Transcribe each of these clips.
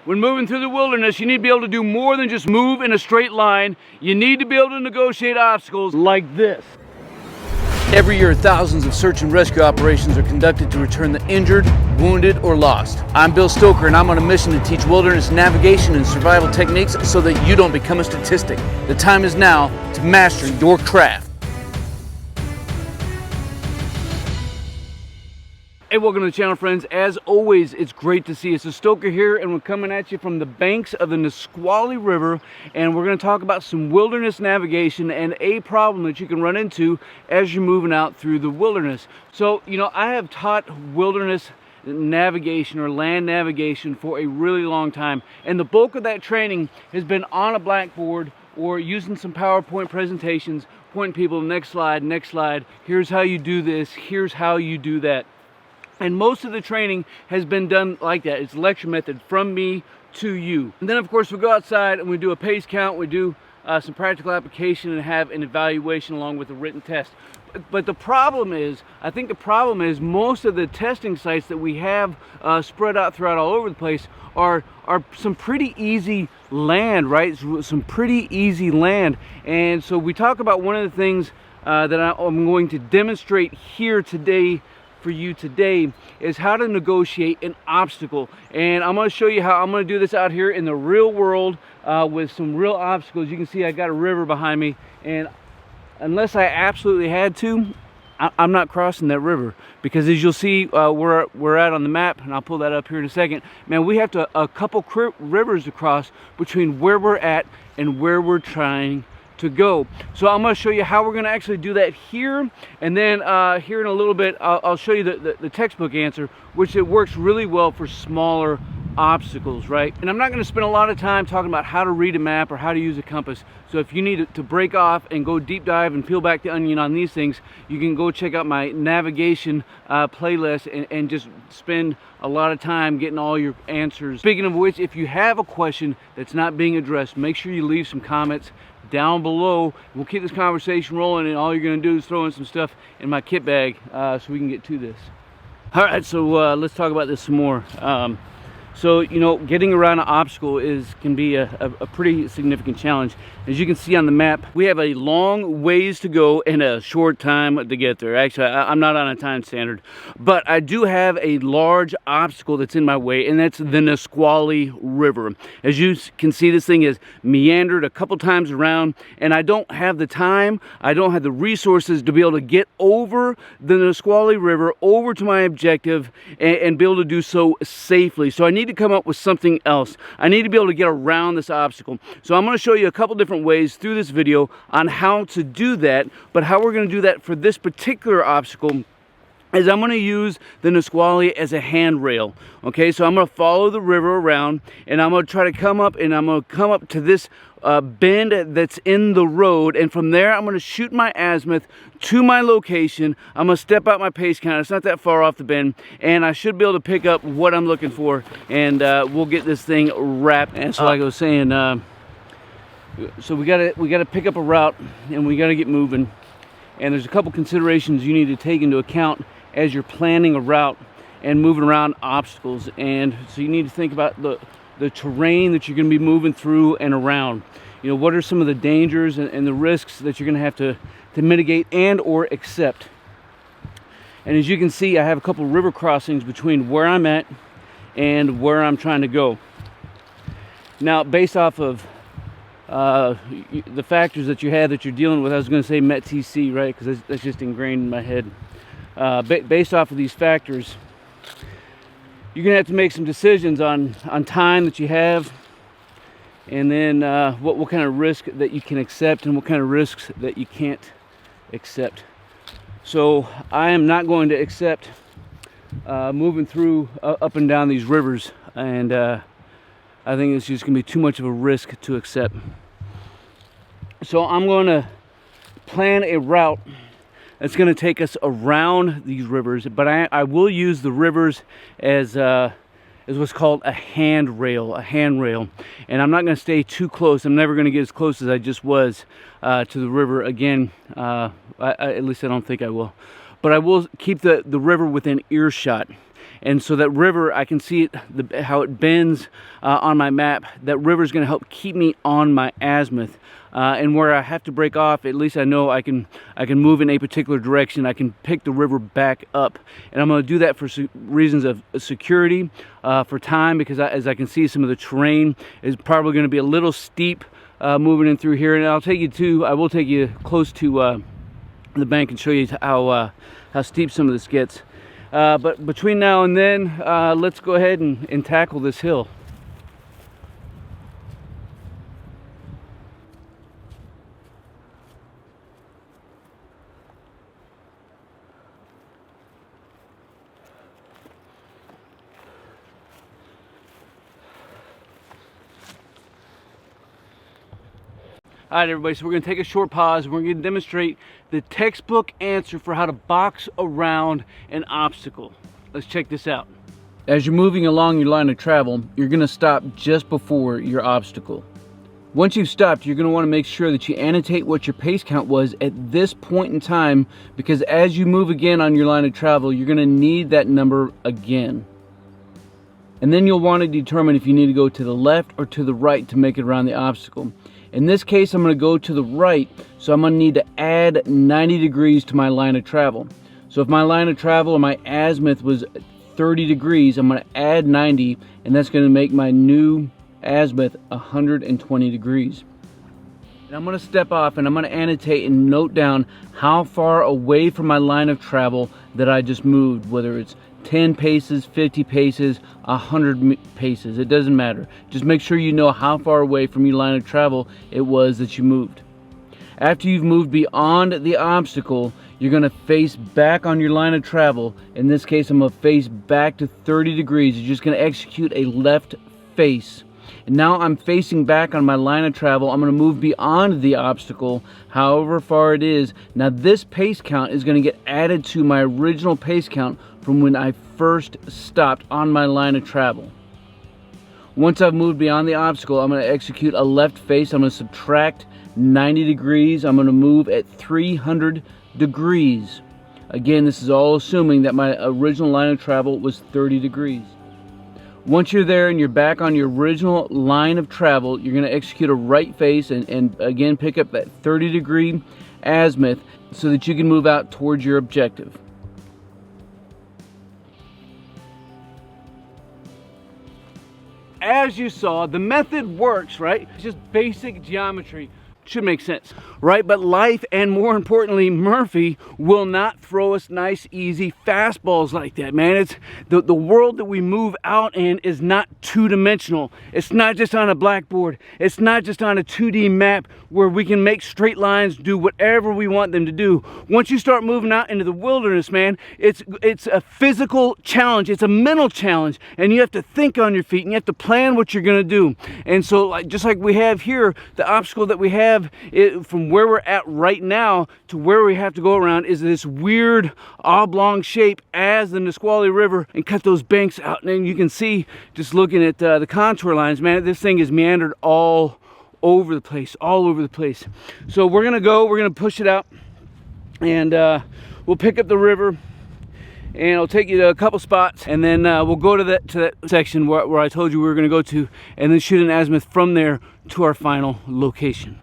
When moving through the wilderness, you need to be able to do more than just move in a straight line. You need to be able to negotiate obstacles like this. Every year, thousands of search and rescue operations are conducted to return the injured, wounded, or lost. I'm Bill Stoker, and I'm on a mission to teach wilderness navigation and survival techniques so that you don't become a statistic. The time is now to master your craft. Hey, welcome to the channel, friends. As always, it's great to see you. So Stoker here, and we're coming at you from the banks of the Nisqually River, and we're going to talk about some wilderness navigation and a problem that you can run into as you're moving out through the wilderness. So, you know, I have taught wilderness navigation or land navigation for a really long time, and the bulk of that training has been on a blackboard or using some PowerPoint presentations, pointing people, next slide, here's how you do this, here's how you do that. And most of the training has been done like that. It's lecture method from me to you. And then of course we go outside and we do a pace count, we do some practical application and have an evaluation along with a written test. But the problem is, I think the problem is most of the testing sites that we have spread out throughout all over the place are some pretty easy land, right? Some pretty easy land. And so we talk about one of the things that I'm going to demonstrate here today for you today is how to negotiate an obstacle. And I'm going to show you how I'm going to do this out here in the real world with some real obstacles. You can see I got a river behind me, and unless I absolutely had to, I'm not crossing that river, because as you'll see where we're at on the map, and I'll pull that up here in a second, man, we have a couple rivers to cross between where we're at and where we're trying to go. So I'm going to show you how we're going to actually do that here, and then here in a little bit I'll show you the textbook answer, which it works really well for smaller obstacles, right? And I'm not going to spend a lot of time talking about how to read a map or how to use a compass. So if you need to break off and go deep dive and peel back the onion on these things, you can go check out my navigation playlist and just spend a lot of time getting all your answers. Speaking of which, if you have a question that's not being addressed, make sure you leave some comments down below. We'll keep this conversation rolling, and all you're going to do is throw in some stuff in my kit bag so we can get to this. All right, so let's talk about this some more. So, you know, getting around an obstacle can be a pretty significant challenge. As you can see on the map, we have a long ways to go and a short time to get there. Actually, I'm not on a time standard, but I do have a large obstacle that's in my way, and that's the Nisqually River. As you can see, this thing is meandered a couple times around, and I don't have the time, I don't have the resources to be able to get over the Nisqually River, over to my objective, and be able to do so safely. So I need to come up with something else. I need to be able to get around this obstacle. So I'm going to show you a couple different ways through this video on how to do that, but how we're going to do that for this particular obstacle is I'm going to use the Nisqually as a handrail. Okay, so I'm going to follow the river around, and I'm going to try to come up, and I'm going to come up to this bend that's in the road, and from there I'm going to shoot my azimuth to my location. I'm going to step out my pace count. It's not that far off the bend, and I should be able to pick up what I'm looking for, and we'll get this thing wrapped. And so like I was saying, so we gotta pick up a route, and we gotta get moving, and there's a couple considerations you need to take into account as you're planning a route and moving around obstacles. And so you need to think about the terrain that you're going to be moving through and around. You know, what are some of the dangers and the risks that you're going to have to mitigate and or accept. And as you can see, I have a couple river crossings between where I'm at and where I'm trying to go. Now, based off of the factors that you're dealing with, I was going to say MET-TC, right? Because that's just ingrained in my head. Based off of these factors, you're going to have to make some decisions on time that you have, and then what kind of risk that you can accept and what kind of risks that you can't accept. So I am not going to accept moving through up and down these rivers, and I think it's just going to be too much of a risk to accept. So I'm going to plan a route that's going to take us around these rivers, but I will use the rivers as what's called a handrail. And I'm not going to stay too close. I'm never going to get as close as I just was to the river again. At least I don't think I will. But I will keep the river within earshot. And so that river, I can see it, how it bends on my map. That river is going to help keep me on my azimuth. And where I have to break off, at least I know I can move in a particular direction. I can pick the river back up, and I'm going to do that for reasons of security, for time, because as I can see, some of the terrain is probably going to be a little steep moving in through here. And I will take you close to the bank and show you how steep some of this gets. But between now and then, let's go ahead and tackle this hill. All right, everybody, so we're going to take a short pause. We're going to demonstrate the textbook answer for how to box around an obstacle. Let's check this out. As you're moving along your line of travel, you're going to stop just before your obstacle. Once you've stopped, you're going to want to make sure that you annotate what your pace count was at this point in time, because as you move again on your line of travel, you're going to need that number again. And then you'll want to determine if you need to go to the left or to the right to make it around the obstacle. In this case, I'm going to go to the right, so I'm going to need to add 90 degrees to my line of travel. So if my line of travel or my azimuth was 30 degrees, I'm going to add 90, and that's going to make my new azimuth 120 degrees. And I'm going to step off, and I'm going to annotate and note down how far away from my line of travel that I just moved, whether it's 10 paces, 50 paces, 100 paces, it doesn't matter. Just make sure you know how far away from your line of travel it was that you moved. After you've moved beyond the obstacle, you're going to face back on your line of travel. In this case, I'm going to face back to 30 degrees. You're just going to execute a left face. And now I'm facing back on my line of travel. I'm going to move beyond the obstacle, however far it is. Now this pace count is going to get added to my original pace count from when I first stopped on my line of travel. Once I've moved beyond the obstacle, I'm going to execute a left face. I'm going to subtract 90 degrees. I'm going to move at 300 degrees. Again, this is all assuming that my original line of travel was 30 degrees. Once you're there and you're back on your original line of travel, you're going to execute a right face and again pick up that 30 degree azimuth so that you can move out towards your objective. As you saw, the method works, right? It's just basic geometry. Should make sense, right? But life, and more importantly, Murphy, will not throw us nice, easy fastballs like that, man. It's the world that we move out in is not two-dimensional. It's not just on a blackboard. It's not just on a 2D map where we can make straight lines do whatever we want them to do. Once you start moving out into the wilderness, man, it's a physical challenge. It's a mental challenge, and you have to think on your feet, and you have to plan what you're going to do. And so, just like we have here, the obstacle that we have from where we're at right now to where we have to go around is this weird oblong shape as the Nisqually River, and cut those banks out. And then you can see, just looking at the contour lines, man, this thing is meandered all over the place, all over the place. So we're gonna push it out, and we'll pick up the river, and it'll take you to a couple spots, and then we'll go to that section where I told you we were going to go to, and then shoot an azimuth from there to our final location.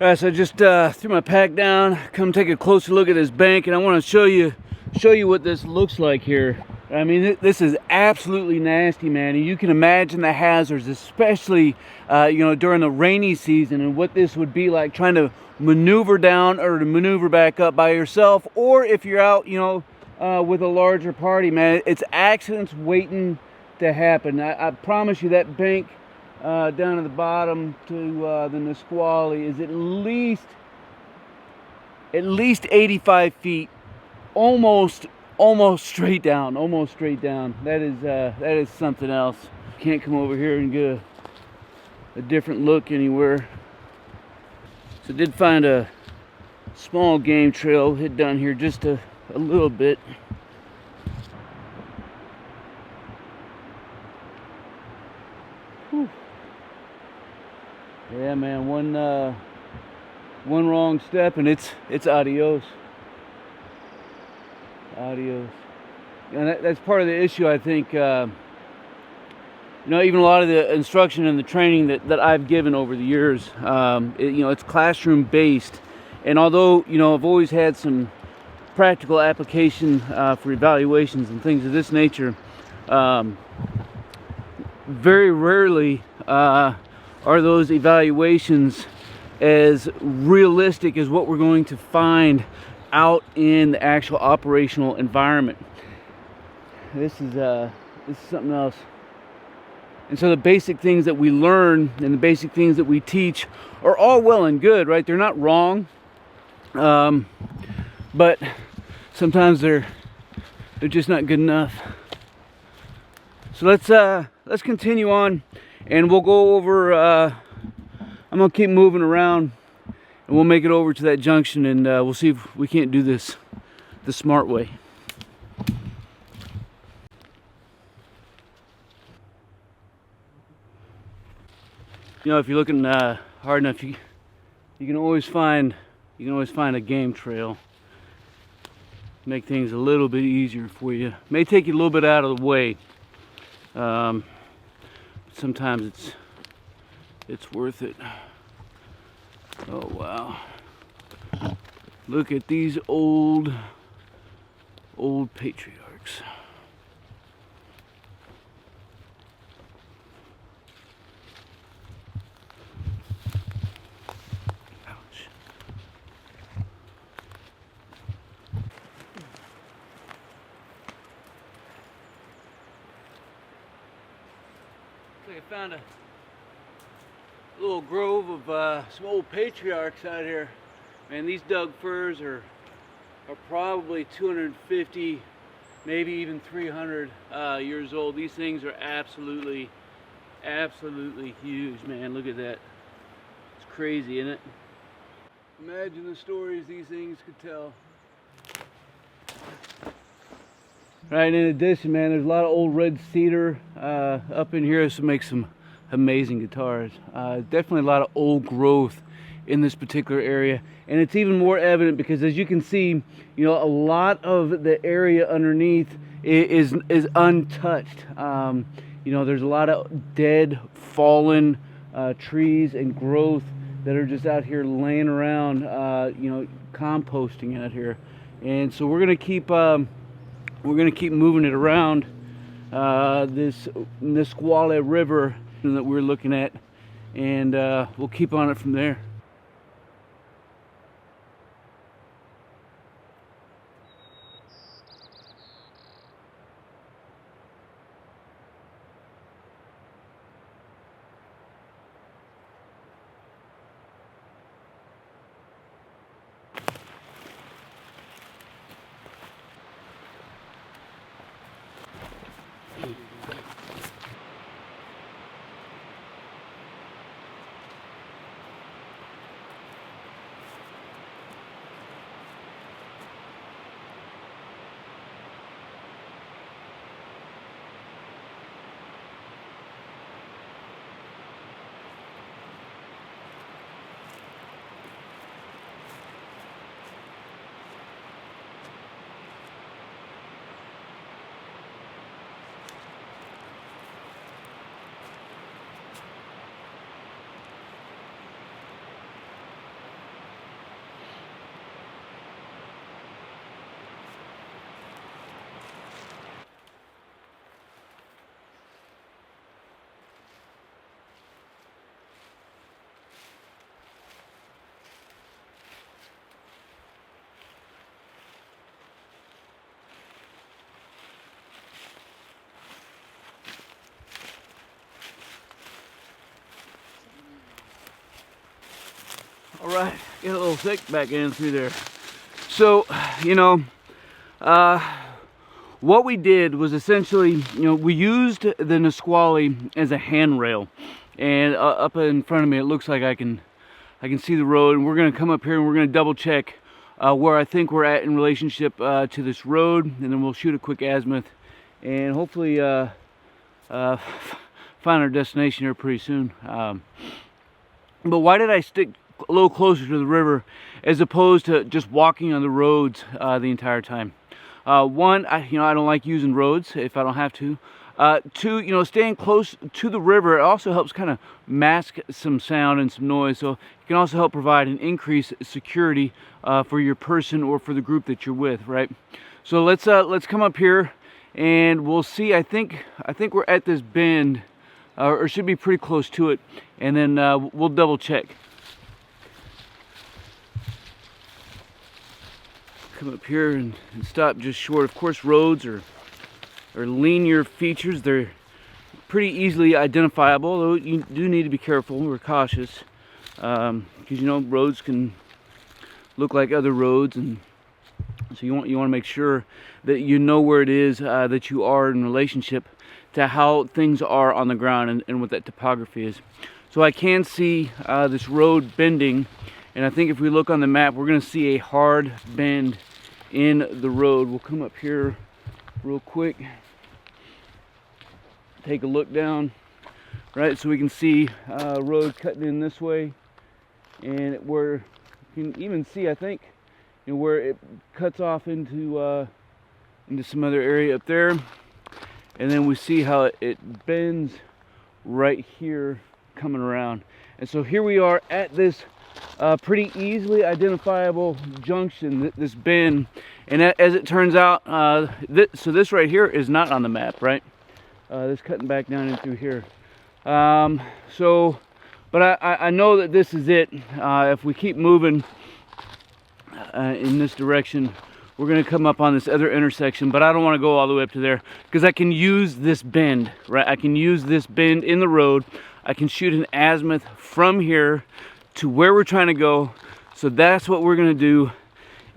Alright, so I just threw my pack down, come take a closer look at this bank, and I want to show you what this looks like here. I mean, this is absolutely nasty, man. And you can imagine the hazards, especially you know, during the rainy season, and what this would be like trying to maneuver down or to maneuver back up by yourself, or if you're out, you know, with a larger party, man. It's accidents waiting to happen. I promise you that bank down at the bottom to the Nisqually is at least 85 feet, almost straight down, That is something else. Can't come over here and get a different look anywhere. So I did find a small game trail hid down here just a little bit. Whew. Yeah, man, one wrong step and it's adios. And that's part of the issue, I think. You know, even a lot of the instruction and the training that I've given over the years, you know, it's classroom based. And although, you know, I've always had some practical application for evaluations and things of this nature, very rarely are those evaluations as realistic as what we're going to find out in the actual operational environment. This is something else. And so the basic things that we learn and the basic things that we teach are all well and good, right? They're not wrong, but sometimes they're just not good enough. So let's continue on, and we'll go over. I'm gonna keep moving around, and we'll make it over to that junction, and we'll see if we can't do this the smart way. You know, if you're looking hard enough, you can always find a game trail. Make things a little bit easier for you. May take you a little bit out of the way. Sometimes it's worth it. Oh wow! Look at these old patriarchs. I found a little grove of some old patriarchs out here. Man, these Doug firs are probably 250, maybe even 300 years old. These things are absolutely huge, man. Look at that. It's crazy, isn't it? Imagine the stories these things could tell. Right, in addition, man, there's a lot of old red cedar up in here. This will make some amazing guitars. Definitely a lot of old growth in this particular area, and it's even more evident because, as you can see, you know, a lot of the area underneath is untouched. You know, there's a lot of dead, fallen trees and growth that are just out here laying around, you know, composting out here, and so we're gonna keep moving it around this Nisqually River that we're looking at, and we'll keep on it from there. All right, get a little thick back in through there. So, you know, what we did was essentially, you know, we used the Nisqually as a handrail, and up in front of me, it looks like I can see the road, and we're gonna come up here and we're gonna double check where I think we're at in relationship to this road, and then we'll shoot a quick azimuth, and hopefully find our destination here pretty soon. But why did I stick a little closer to the river as opposed to just walking on the roads the entire time? One, I don't like using roads if I don't have to. Two, you know, staying close to the river, it also helps kind of mask some sound and some noise, so it can also help provide an increased security for your person or for the group that you're with, right? So let's come up here and we'll see. I think we're at this bend, or should be pretty close to it, and then we'll double check. Come up here and stop just short. Of course, roads are linear features. They're pretty easily identifiable, though you do need to be careful or cautious, because you know roads can look like other roads, and so you want to make sure that you know where it is that you are in relationship to how things are on the ground and what that topography is. So I can see this road bending, and I think if we look on the map, we're going to see a hard bend in the road. We'll come up here real quick, take a look down, right, so we can see road cutting in this way, and where you can even see, I think, you know, where it cuts off into some other area up there, and then we see how it bends right here coming around. And so here we are at this pretty easily identifiable junction, this bend, and as it turns out, so this right here is not on the map, right? This cutting back down in through here. But I know that this is it. If we keep moving in this direction, we're going to come up on this other intersection, but I don't want to go all the way up to there because I can use this bend, right? I can use this bend in the road. I can shoot an azimuth from here to where we're trying to go. So that's what we're going to do,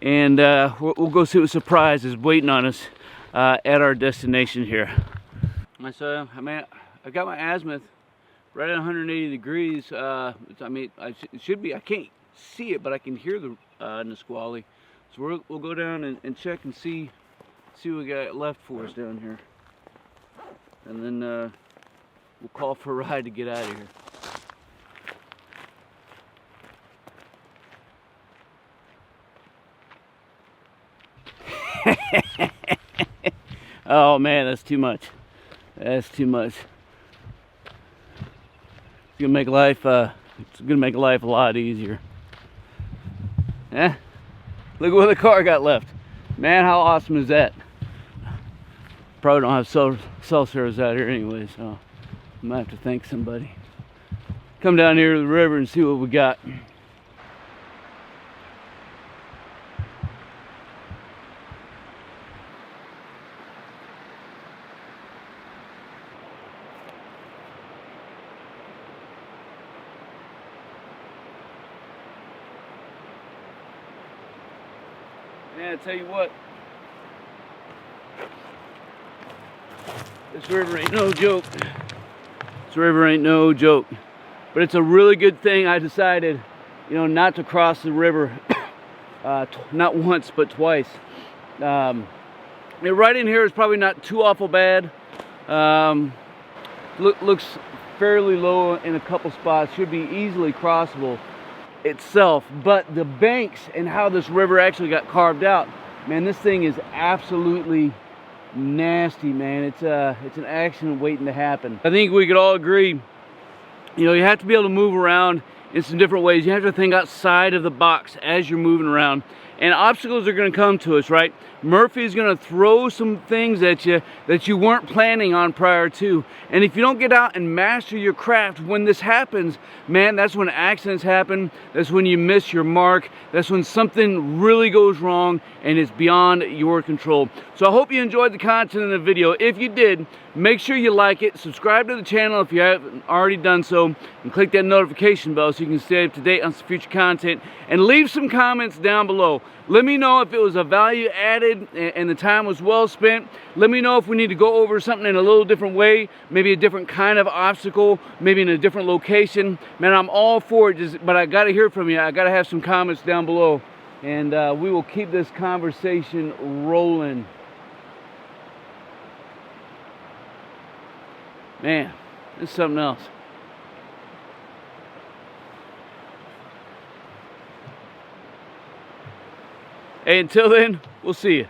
and we'll go see what surprise is waiting on us at our destination here. So I mean, I got my azimuth right at 180 degrees. I mean, it should be. I can't see it, but I can hear the Nisqually. So we'll go down and check and see what we got left for us down here, and then we'll call for a ride to get out of here. Oh man, that's too much. That's too much. It's gonna make life a lot easier. Eh? Look what the car got left. Man, how awesome is that? Probably don't have cell service out here anyway, so I might have to thank somebody. Come down here to the river and see what we got. Man, I tell you what, this river ain't no joke. This river ain't no joke. But it's a really good thing I decided, you know, not to cross the river, not once, but twice. Right in here is probably not too awful bad. Looks fairly low in a couple spots, should be easily crossable itself, but the banks and how this river actually got carved out, man, this thing is absolutely nasty, man. It's an accident waiting to happen. I think we could all agree, you know, you have to be able to move around in some different ways. You have to think outside of the box as you're moving around, and obstacles are going to come to us, right? Murphy's going to throw some things at you that you weren't planning on prior to. And if you don't get out and master your craft, when this happens, man, that's when accidents happen. That's when you miss your mark. That's when something really goes wrong and it's beyond your control. So I hope you enjoyed the content in the video. If you did, make sure you like it, subscribe to the channel if you haven't already done so, and click that notification bell so you can stay up to date on some future content, and leave some comments down below. Let me know if it was a value added and the time was well spent. Let me know if we need to go over something in a little different way, maybe a different kind of obstacle, maybe in a different location. Man, I'm all for it, but I got to hear from you. I got to have some comments down below, and we will keep this conversation rolling. Man, it's something else. Hey, until then, we'll see you.